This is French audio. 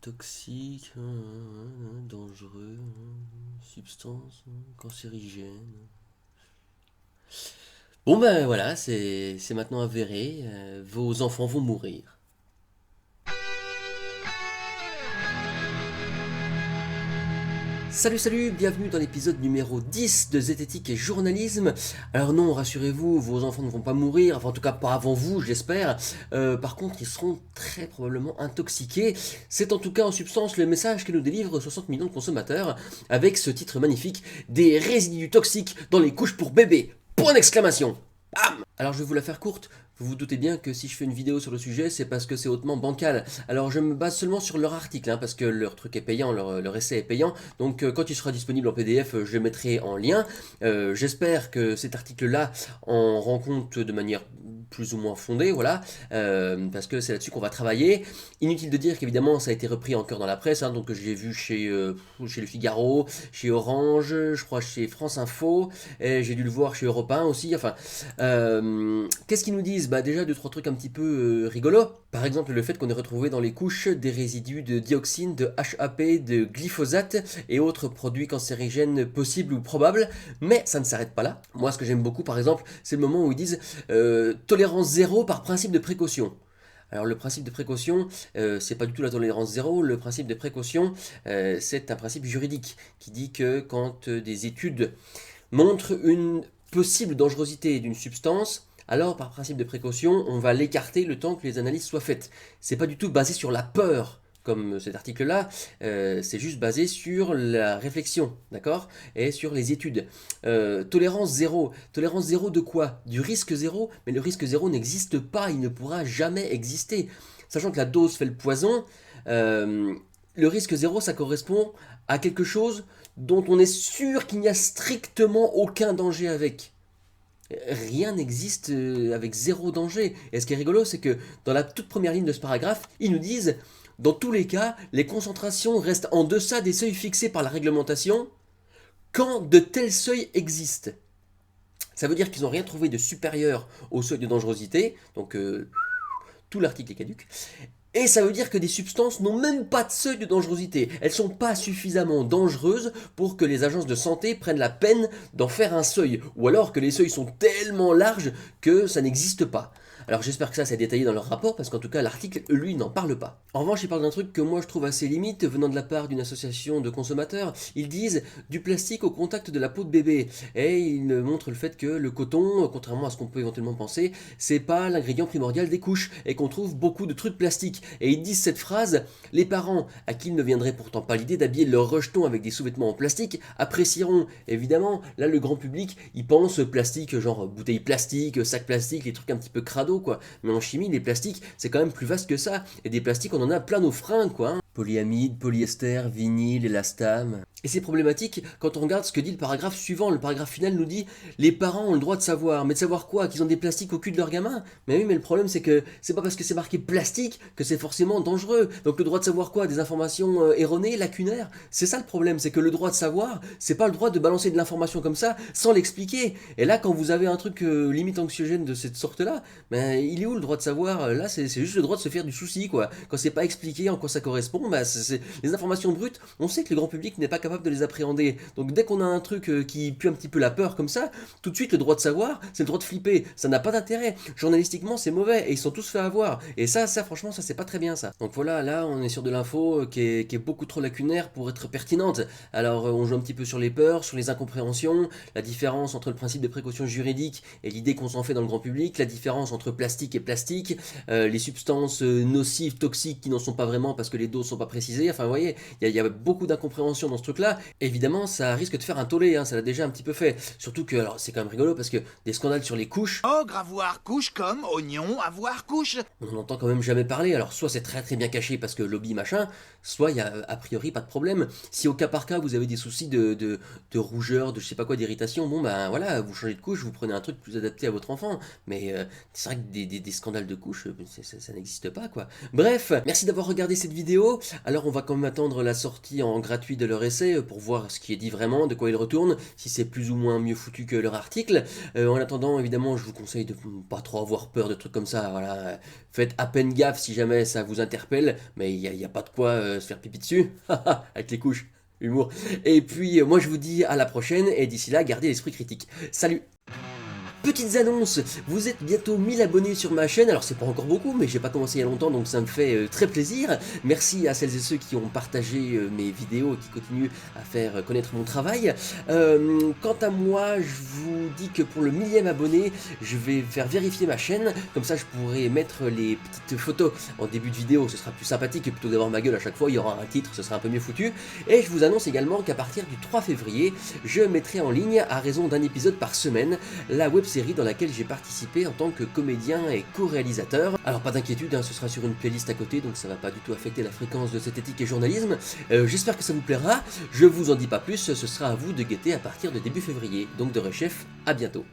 toxique, dangereux, substance, cancérigène. Bon ben voilà, c'est maintenant avéré, vos enfants vont mourir. Salut salut, bienvenue dans l'épisode numéro 10 de Zététique et Journalisme. Alors non, rassurez-vous, vos enfants ne vont pas mourir, enfin en tout cas pas avant vous, j'espère. Par contre, ils seront très probablement intoxiqués. C'est en tout cas en substance le message que nous délivrent 60 millions de consommateurs avec ce titre magnifique, des résidus toxiques dans les couches pour bébés. Point d'exclamation. Bam. Alors je vais vous la faire courte. Vous vous doutez bien que si je fais une vidéo sur le sujet, c'est parce que c'est hautement bancal. Alors je me base seulement sur leur article, parce que leur truc est payant, leur essai est payant. Donc quand il sera disponible en PDF, je le mettrai en lien. J'espère que cet article-là en rend compte de manière plus ou moins fondée, voilà, parce que c'est là-dessus qu'on va travailler. Inutile de dire qu'évidemment ça a été repris encore dans la presse, donc j'ai vu chez Le Figaro, chez Orange, je crois chez France Info, et j'ai dû le voir chez Europe 1 aussi, enfin... qu'est-ce qu'ils nous disent? Bah déjà deux trois trucs un petit peu rigolos. Par exemple le fait qu'on ait retrouvé dans les couches des résidus de dioxine, de HAP, de glyphosate et autres produits cancérigènes possibles ou probables. Mais ça ne s'arrête pas là. Moi ce que j'aime beaucoup par exemple c'est le moment où ils disent tolérance zéro par principe de précaution. Alors le principe de précaution, c'est pas du tout la tolérance zéro, le principe de précaution, c'est un principe juridique qui dit que quand des études montrent une possible dangerosité d'une substance, alors par principe de précaution, on va l'écarter le temps que les analyses soient faites. C'est pas du tout basé sur la peur, comme cet article-là, c'est juste basé sur la réflexion, d'accord? Et sur les études. Tolérance zéro. Tolérance zéro de quoi? Du risque zéro, mais le risque zéro n'existe pas, il ne pourra jamais exister. Sachant que la dose fait le poison, le risque zéro, ça correspond à quelque chose dont on est sûr qu'il n'y a strictement aucun danger avec. Rien n'existe avec zéro danger. Et ce qui est rigolo, c'est que dans la toute première ligne de ce paragraphe, ils nous disent, dans tous les cas, les concentrations restent en deçà des seuils fixés par la réglementation quand de tels seuils existent. Ça veut dire qu'ils n'ont rien trouvé de supérieur au seuil de dangerosité, donc tout l'article est caduc. Et ça veut dire que des substances n'ont même pas de seuil de dangerosité. Elles ne sont pas suffisamment dangereuses pour que les agences de santé prennent la peine d'en faire un seuil. Ou alors que les seuils sont tellement larges que ça n'existe pas. Alors j'espère que ça c'est détaillé dans leur rapport parce qu'en tout cas l'article lui n'en parle pas. En revanche il parle d'un truc que moi je trouve assez limite venant de la part d'une association de consommateurs. Ils disent du plastique au contact de la peau de bébé. Et ils montrent le fait que le coton, contrairement à ce qu'on peut éventuellement penser, c'est pas l'ingrédient primordial des couches et qu'on trouve beaucoup de trucs plastiques. Et ils disent cette phrase, les parents, à qui il ne viendrait pourtant pas l'idée d'habiller leurs rejetons avec des sous-vêtements en plastique, apprécieront. Évidemment, là le grand public, il pense plastique, genre bouteille plastique, sac plastique, les trucs un petit peu crado quoi. Mais en chimie, les plastiques, c'est quand même plus vaste que ça. Et des plastiques, on en a plein nos fringues quoi. Polyamide, polyester, vinyle, élastane. Et c'est problématique quand on regarde ce que dit le paragraphe suivant. Le paragraphe final nous dit les parents ont le droit de savoir. Mais de savoir quoi? Qu'ils ont des plastiques au cul de leur gamin? Mais oui, mais le problème c'est que c'est pas parce que c'est marqué plastique que c'est forcément dangereux. Donc le droit de savoir quoi? Des informations erronées, lacunaires? C'est ça le problème, c'est que le droit de savoir, c'est pas le droit de balancer de l'information comme ça sans l'expliquer. Et là, quand vous avez un truc limite anxiogène de cette sorte-là, ben il est où le droit de savoir? Là, c'est juste le droit de se faire du souci quoi. Quand c'est pas expliqué en quoi ça correspond, bah, les informations brutes, on sait que le grand public n'est pas capable de les appréhender. Donc dès qu'on a un truc qui pue un petit peu la peur comme ça, tout de suite le droit de savoir, c'est le droit de flipper. Ça n'a pas d'intérêt. Journalistiquement, c'est mauvais et ils sont tous fait avoir. Et ça franchement, ça c'est pas très bien ça. Donc voilà, là on est sur de l'info qui est beaucoup trop lacunaire pour être pertinente. Alors on joue un petit peu sur les peurs, sur les incompréhensions, la différence entre le principe de précaution juridique et l'idée qu'on s'en fait dans le grand public, la différence entre plastique et plastique, les substances nocives, toxiques qui n'en sont pas vraiment parce que les doses sont pas précisées. Enfin, vous voyez, il y a beaucoup d'incompréhension dans ce truc-là. Évidemment, ça risque de faire un tollé, ça l'a déjà un petit peu fait. Surtout que, alors, c'est quand même rigolo parce que des scandales sur les couches. Ogre, avoir couche comme oignon, avoir couche. On n'entend quand même jamais parler. Alors, soit c'est très très bien caché parce que lobby machin, soit il y a a priori pas de problème. Si au cas par cas vous avez des soucis de rougeur, de je sais pas quoi, d'irritation, bon ben voilà, vous changez de couche, vous prenez un truc plus adapté à votre enfant. Mais c'est vrai que des scandales de couches, ça n'existe pas quoi. Bref, merci d'avoir regardé cette vidéo. Alors, on va quand même attendre la sortie en gratuit de leur essai. français pour voir ce qui est dit vraiment, de quoi il retourne, si c'est plus ou moins mieux foutu que leur article. En attendant, évidemment, je vous conseille de pas trop avoir peur de trucs comme ça. Voilà. Faites à peine gaffe si jamais ça vous interpelle, mais il n'y a pas de quoi se faire pipi dessus, avec les couches, humour. Et puis, moi je vous dis à la prochaine, et d'ici là, gardez l'esprit critique. Salut! Petites annonces, vous êtes bientôt 1000 abonnés sur ma chaîne, alors c'est pas encore beaucoup, mais j'ai pas commencé il y a longtemps, donc ça me fait très plaisir. Merci à celles et ceux qui ont partagé mes vidéos et qui continuent à faire connaître mon travail. Quant à moi, je vous dis que pour le 1000e abonné, je vais faire vérifier ma chaîne, comme ça je pourrai mettre les petites photos en début de vidéo, ce sera plus sympathique, et plutôt que d'avoir ma gueule à chaque fois, il y aura un titre, ce sera un peu mieux foutu. Et je vous annonce également qu'à partir du 3 février, je mettrai en ligne, à raison d'un épisode par semaine, la web-série dans laquelle j'ai participé en tant que comédien et co-réalisateur. Alors pas d'inquiétude, ce sera sur une playlist à côté, donc ça va pas du tout affecter la fréquence de cette éthique et journalisme. J'espère que ça vous plaira, je vous en dis pas plus, ce sera à vous de guetter à partir de début février. Donc de Rechef, à bientôt.